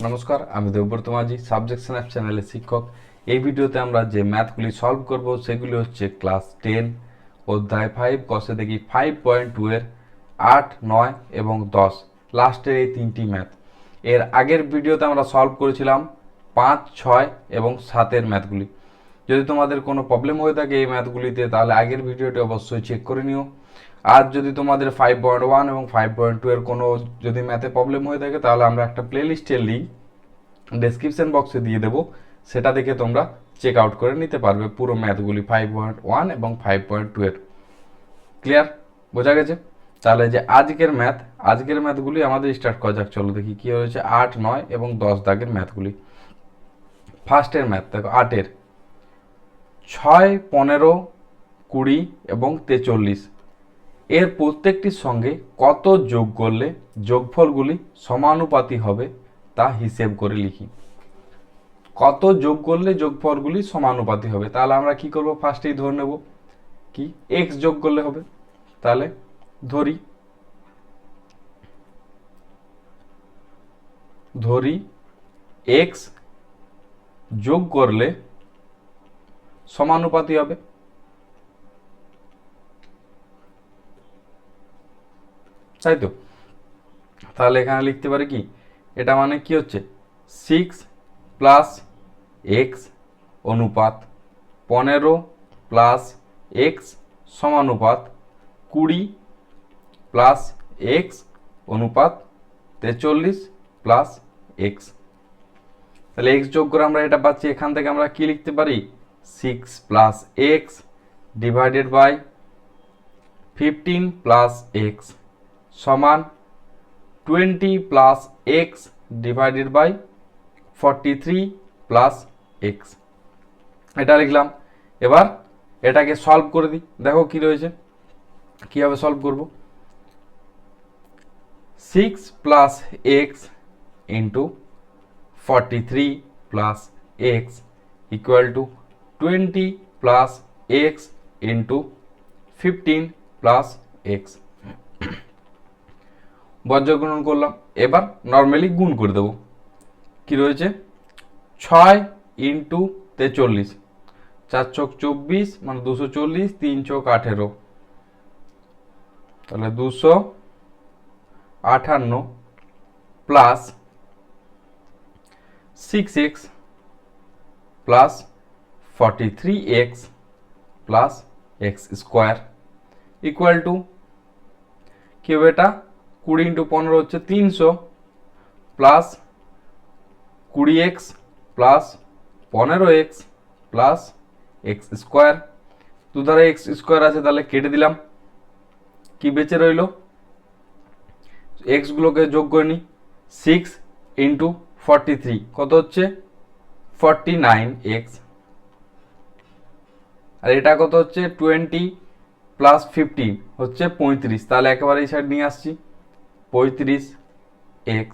নমস্কার, আমি দেবব্রত মাঝি, subject math চ্যানেলের শিক্ষক। এই ভিডিওতে আমরা যে ম্যাথগুলি সলভ করব সেগুলি হচ্ছে ক্লাস 10 অধ্যায় 5 কষে দেখি 5.2 এর 8, 9 এবং 10 লাস্টের এই তিনটি ম্যাথ। এর আগের ভিডিওতে আমরা সলভ করেছিলাম 5, 6 এবং 7-এর ম্যাথগুলি। যদি তোমাদের কোনো প্রবলেম হয়ে থাকে এই ম্যাথগুলিতে তাহলে আগের ভিডিওটি অবশ্যই চেক করে নিও। আর যদি তোমাদের 5.1 এবং 5.2 এর কোনো যদি ম্যাথে প্রবলেম হয়ে থাকে তাহলে আমরা একটা প্লেলিস্টের লিঙ্ক ডেসক্রিপশন বক্সে দিয়ে দেবো, সেটা দেখে তোমরা চেক আউট করে নিতে পারবে পুরো ম্যাথগুলি 5.1 এবং 5.2 এর। ক্লিয়ার? বোঝা গেছে? তাহলে যে আজকের ম্যাথগুলি আমাদের স্টার্ট করা যাক। চলো দেখি কী হয়েছে 8, 9 এবং 10 দাগের ম্যাথগুলি। ফার্স্টের ম্যাথ দেখো 8-এর 6, 15, 20 এবং 43 এর প্রত্যেকটির সঙ্গে কত যোগ করলে যোগফলগুলি সমানুপাতি হবে তা হিসেব করে লিখি। কত যোগ করলে যোগফলগুলি সমানুপাতি হবে, তাহলে আমরা কি করব? ফার্স্টেই ধরে নেব কি এক্স যোগ করলে হবে। তাহলে ধরি এক্স যোগ করলে সমানুপাতি হবে। তাই তো? তাহলে এখানে লিখতে পারি কি, এটা মানে কি হচ্ছে 6 প্লাস এক্স অনুপাত 15 প্লাস এক্স সমানুপাত 20 প্লাস এক্স অনুপাত 43 প্লাস এক্স। তাহলে এক্স যোগ করে আমরা এটা পাচ্ছি। এখান থেকে আমরা কি লিখতে পারি? 6 plus X divided by 15 plus X সমান 20 plus X divided by 43 plus X. এটা লিখলাম। এবার এটাকে সলভ করে দিই, দেখো কি রয়েছে, কীভাবে সলভ করব। 6 plus x into 43 plus x equal to 20 plus x into 15 plus x. বজ্রগুণন করলাম। এবার নর্মালি গুণ করে দেবো। কি রয়েছে? 6 ইন্টু 43, 4 চোখ 24 মানে 240, 3 চোখ 18, তাহলে 258 plus 6x plus 43x plus x square equal to কি হবে? এটা 20 ইন্টু 15 হচ্ছে 300 plus 20x plus 15x plus x square. দু ধারে এক্স স্কোয়ার আছে, তাহলে কেটে দিলাম। কি বেঁচে রইল? এক্সগুলোকে যোগ করে নিই। 6 ইন্টু 43 কত হচ্ছে? 49x। আর এটা কত হচ্ছে? 20 প্লাস 15 হচ্ছে 35। তাহলে একেবারে এই সাইড নিয়ে আসছি। 35x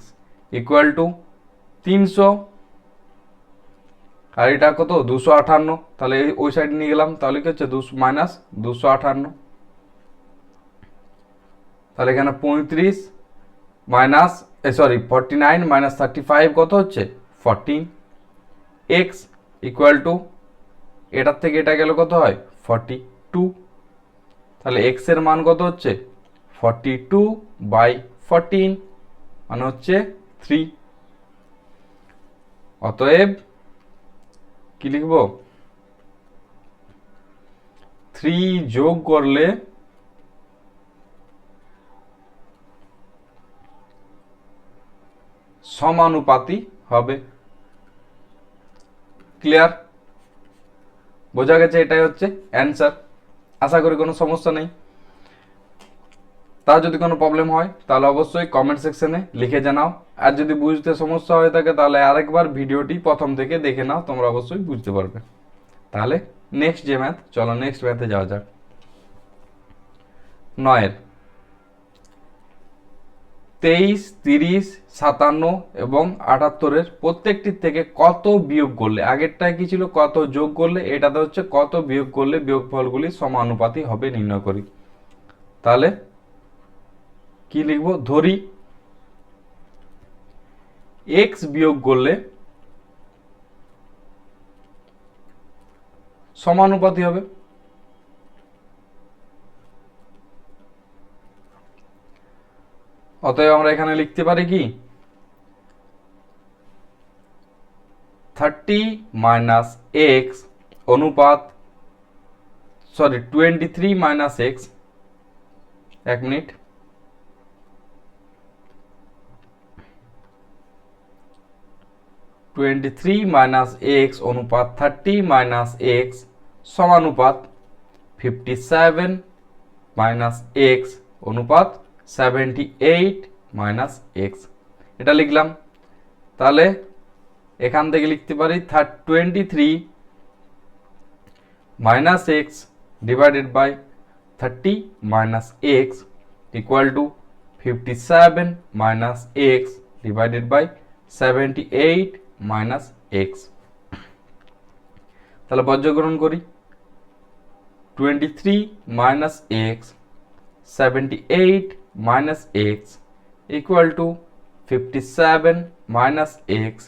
ইকুয়াল টু 300, আর এটা কত? 258। তাহলে ওই সাইড নিয়ে গেলাম, তাহলে কি হচ্ছে? মাইনাস 258। তাহলে এখানে 35 মাইনাস 49 মাইনাস 35 কত হচ্ছে? 14। এক্স ইকুয়াল টু এটার থেকে এটা গেল কত হয়? 42। তাহলে এক্স এর মান কত হচ্ছে? 42/14 মানে হচ্ছে 3। অতএব কি লিখব? 3 যোগ করলে সমানুপাতি হবে। ক্লিয়ার? বোঝা গেছে? এটাই হচ্ছে অ্যান্সার। আশা করি কোনো সমস্যা নেই। তার যদি কোনো প্রবলেম হয় তাহলে অবশ্যই কমেন্ট সেকশনে লিখে জানাও। আর যদি বুঝতে সমস্যা হয়ে থাকে তাহলে আরেকবার ভিডিওটি প্রথম থেকে দেখে নাও, তোমরা অবশ্যই বুঝতে পারবে। তাহলে নেক্সট যে ম্যাথ, চলো নেক্সট ম্যাথে যাওয়া যাক। 9-এর 23, 30, 57 এবং 78-এর প্রত্যেকটির থেকে কত বিয়োগ করলে, আগেরটায় কি ছিল কত যোগ করলে, এটাতে হচ্ছে কত বিয়োগ করলে বিয়োগফলগুলি সমানুপাতি হবে নির্ণয় করি। তাহলে কি লিখব? ধরি এক্স বিয়োগ করলে সমানুপাতি হবে। অতএব আমরা এখানে লিখতে পারি কি 30 মাইনাস এক্স অনুপাত 23 minus x, 1 minute, 23 minus x অনুপাত 30 মাইনাস এক্স সমানুপাত 57 মাইনাস এক্স অনুপাত 78 মাইনাস এক্স। এটা লিখলাম। তাহলে এখান থেকে লিখতে পারি 23 minus x divided by 30 minus x equal to 57 minus x divided by 78 minus x. তাহলে বর্জ্যগ্রহণ করি। 23 minus x 78 minus x equal to 57 minus x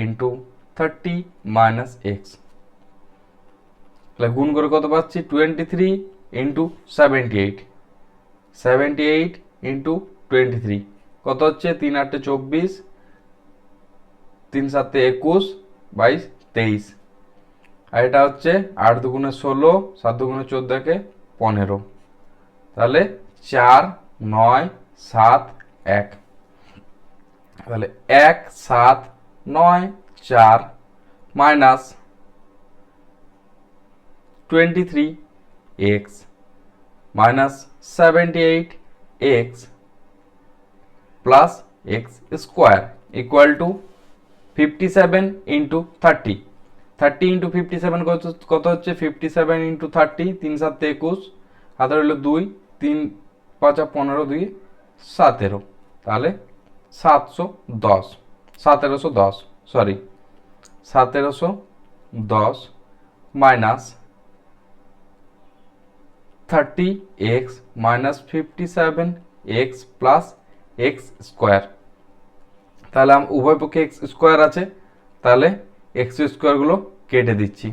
into 30 minus x. তাহলে গুণ করে কত পাচ্ছি 23 ইন্টু 78, 78 ইন্টু 23 কত হচ্ছে 3 8 24, 3 7 21, 22 23, আর এটা হচ্ছে 8 দুগুণে 16, 7 দুগুণে 14 কে 15। তাহলে 4 9 7 1। তাহলে 1 7 9 4 minus 23 x minus 78 x plus x square equal to 57 into 30, 30 into 57 কত হচ্ছে 57 ইন্টু 30, 3 7 21, হাতে রইল 2, 3 5 15, 2 17। তাহলে 1710 minus 30x minus 57x plus x square. তাহলে উভয় পক্ষে x স্কোয়ার আছে, তাহলে x স্কোয়ারগুলো কেটে দিচ্ছি।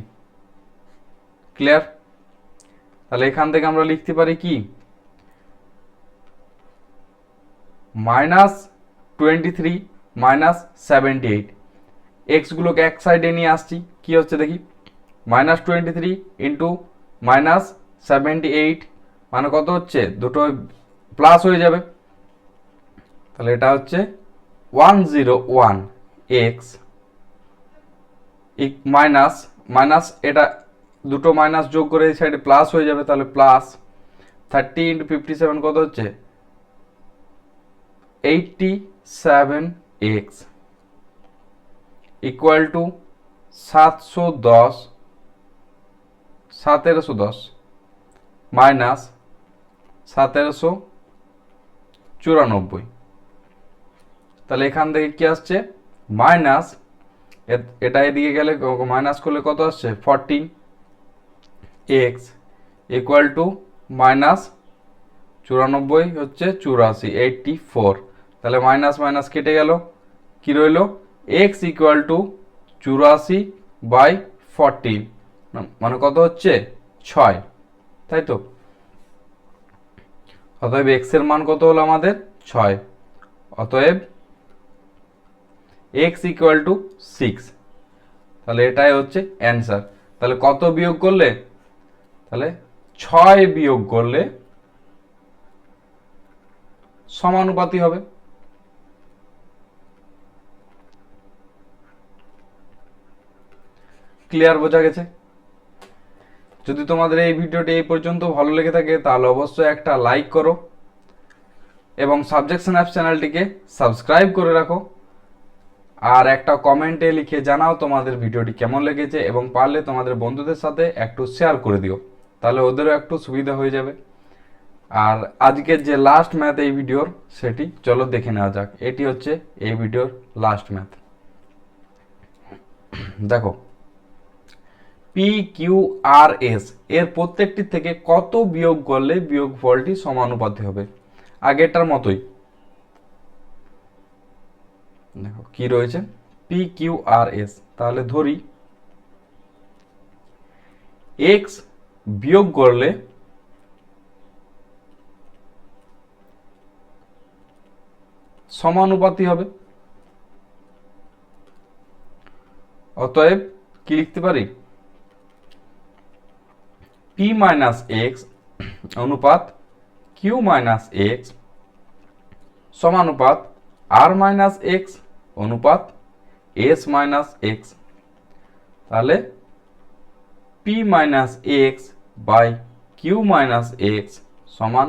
ক্লিয়ার? তাহলে এখান থেকে আমরা লিখতে পারি কি -23 মাইনাস 78, x গুলোকে এক সাইডে নিয়ে আসছি, কি হচ্ছে দেখি -23 ইন্টু -78 মানে কত হচ্ছে, দুটো প্লাস হয়ে যাবে। তাহলে এটা হচ্ছে 101x মাইনাস মাইনাস, এটা দুটো মাইনাস যোগ করে এই সাইডে প্লাস হয়ে যাবে, তাহলে প্লাস 30 ইন্টু 57 কত হচ্ছে 87x ইকুয়াল টু 1710 মাইনাস 1794। তাহলে এখান থেকে কি আসছে মাইনাস, এটা এদিকে গেলে মাইনাস করলে কত আসছে 14x ইকুয়াল টু মাইনাস 94 হচ্ছে 84, 84। তাহলে মাইনাস মাইনাস কেটে গেল, কি রইল x ইকুয়াল টু 84 বাই 14 মানে কত হচ্ছে 6, তাই তো? অতএব x এর মান কত হলো আমাদের 6। অতএব x ইকুয়াল টু 6। তাহলে এটাই হচ্ছে অ্যান্সার। তাহলে কত বিয়োগ করলে, তাহলে 6 বিয়োগ করলে সমানুপাতি হবে। ক্লিয়ার? বোঝা গেছে? যদি তোমাদের এই ভিডিওটি এই পর্যন্ত ভালো লেগে থাকে তাহলে অবশ্যই একটা লাইক করো এবং সাবজেকশন অ্যাপ চ্যানেলটিকে সাবস্ক্রাইব করে রাখো, আর একটা কমেন্টে লিখে জানাও তোমাদের ভিডিওটি কেমন লেগেছে, এবং পারলে তোমাদের বন্ধুদের সাথে একটু শেয়ার করে দিও, তাহলে ওদেরও একটু সুবিধা হয়ে যাবে। আর আজকের যে লাস্ট ম্যাথ এই ভিডিওর, সেটি চলো দেখে নেওয়া যাক। এটি হচ্ছে এই ভিডিওর লাস্ট ম্যাথ। দেখো PQRS এর প্রত্যেকটি থেকে কত বিয়োগ করলে বিয়োগফলটি সমানুপাতি হবে। আগেরটার মতোই দেখো কি রয়েছে পি কিউ আর এস। তাহলে ধরি এক্স বিয়োগ করলে সমানুপাতি হবে। অতএব কি লিখতে পারি, পি মাইনাস এক্স অনুপাত কিউ মাইনাস এক্স সমানুপাত আর মাইনাস এক্স অনুপাত এস মাইনাস এক্স। তাহলে P minus x by Q minus x সমান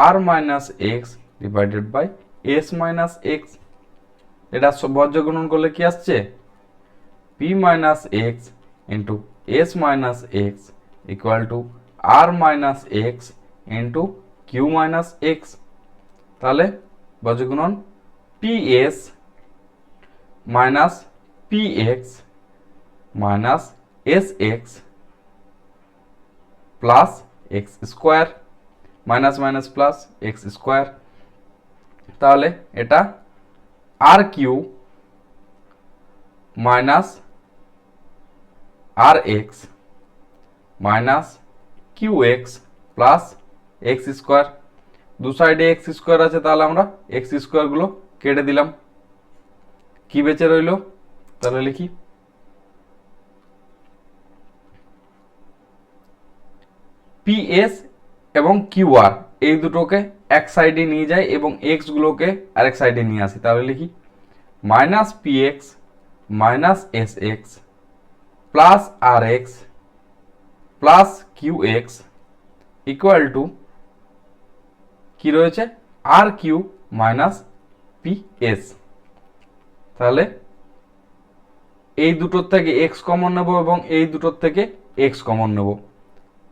R minus x divided by S minus x. এটা বর্জ্যগুণন করলে কি আসছে, P minus x into S minus x equal to R minus x into Q minus x. তাহলে বর্জ্যগুণন P S minus P x minus S x plus x square minus minus plus x square. তাহলে এটা R Q minus R x minus Q x plus x square. দু সাইডে x square আছে, তাহলে আমরা x স্কোয়ারগুলো কেটে দিলাম। কি বেঁচে রইল, তাহলে লিখি পি এস এবং কিউ আর এই দুটোকে এক সাইডে নিয়ে যাই এবং এক্স গুলোকে আরেক সাইডে নিয়ে আসি। তাহলে লিখি minus P x minus S x plus r x plus q x equal to কি রয়েছে r Q minus P S. তাহলে এই দুটোর থেকে এক্স কমন নেব এবং এই দুটোর থেকে এক্স কমন নেব,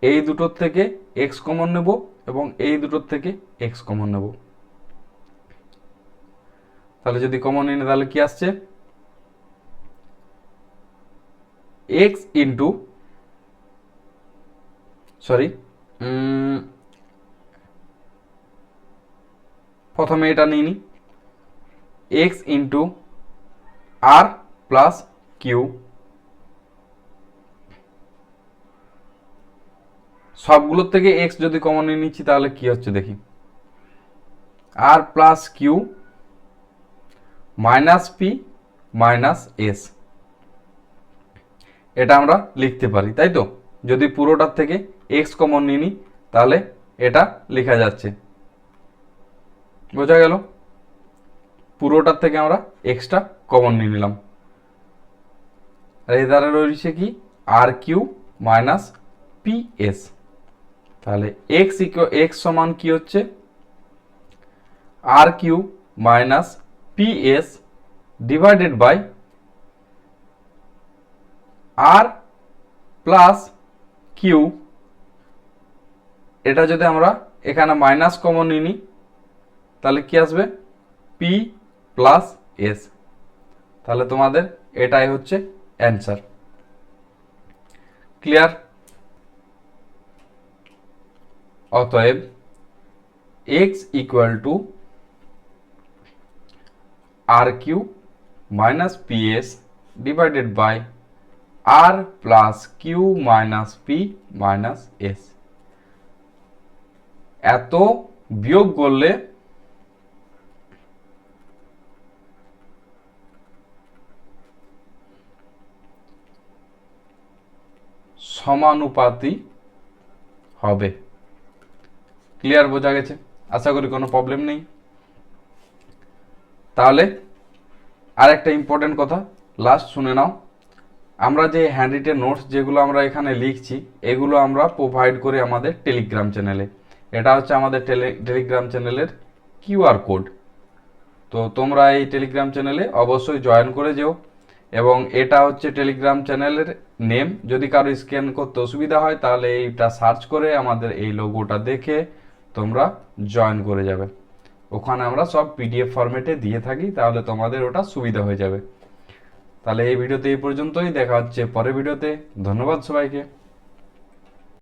এই দুটোর থেকে এক্স কমন নেব এবং এই দুটোর থেকে এক্স কমন নেব। তাহলে যদি কমন নিই তাহলে কি আসছে, এক্স ইন্টু প্রথমে এটা নিয়ে নিই, এক্স ইন্টু আর প্লাস কিউ, সবগুলোর থেকে এক্স যদি কমন নিয়ে নিচ্ছি তাহলে কি হচ্ছে দেখি, R plus Q minus P minus S. এটা আমরা লিখতে পারি, তাই তো? যদি পুরোটার থেকে এক্স কমন নিয়ে নিই তাহলে এটা লেখা যাচ্ছে, বোঝা গেল? পুরোটার থেকে আমরা এক্সটা কমন নিয়ে নিলাম। আর এই দ্বারা রয়েছে কি R Q minus P S. তাহলে এক্স সমান কি হচ্ছে, R Q minus P S divided by R plus Q. এটা যদি আমরা এখানে মাইনাস কমন নিই নি তাহলে কি আসবে, পি প্লাস এস। তাহলে তোমাদের এটাই হচ্ছে অ্যান্সার। ক্লিয়ার? অতএব x equal to r Q minus P S divided by R plus Q minus P minus s. এত বিয়োগ করলে সমানুপাতি হবে। ক্লিয়ার, বোঝা গেছে? আশা করি কোনো প্রবলেম নেই। তাহলে আর একটা ইম্পর্টেন্ট কথা লাস্ট শুনে নাও। আমরা যে হ্যান্ড রিটেন নোটস যেগুলো আমরা এখানে লিখছি এগুলো আমরা প্রোভাইড করি আমাদের টেলিগ্রাম চ্যানেলে। এটা হচ্ছে আমাদের টেলিগ্রাম চ্যানেলের কিউআর কোড। তো তোমরা এই টেলিগ্রাম চ্যানেলে অবশ্যই জয়েন করে যেও এবং এটা হচ্ছে টেলিগ্রাম চ্যানেলের নেম। যদি কারো স্ক্যান করতে অসুবিধা হয় তাহলে এইটা সার্চ করে আমাদের এই লোগোটা দেখে তোমরা জয়েন করে যাবে। ওখানে আমরা সব পিডিএফ ফরম্যাটে দিয়ে থাকি, তাহলে তোমাদের ওটা সুবিধা হয়ে যাবে। তাহলে এই ভিডিওতে এই পর্যন্তই, দেখা হচ্ছে পরের ভিডিওতে। ধন্যবাদ সবাইকে।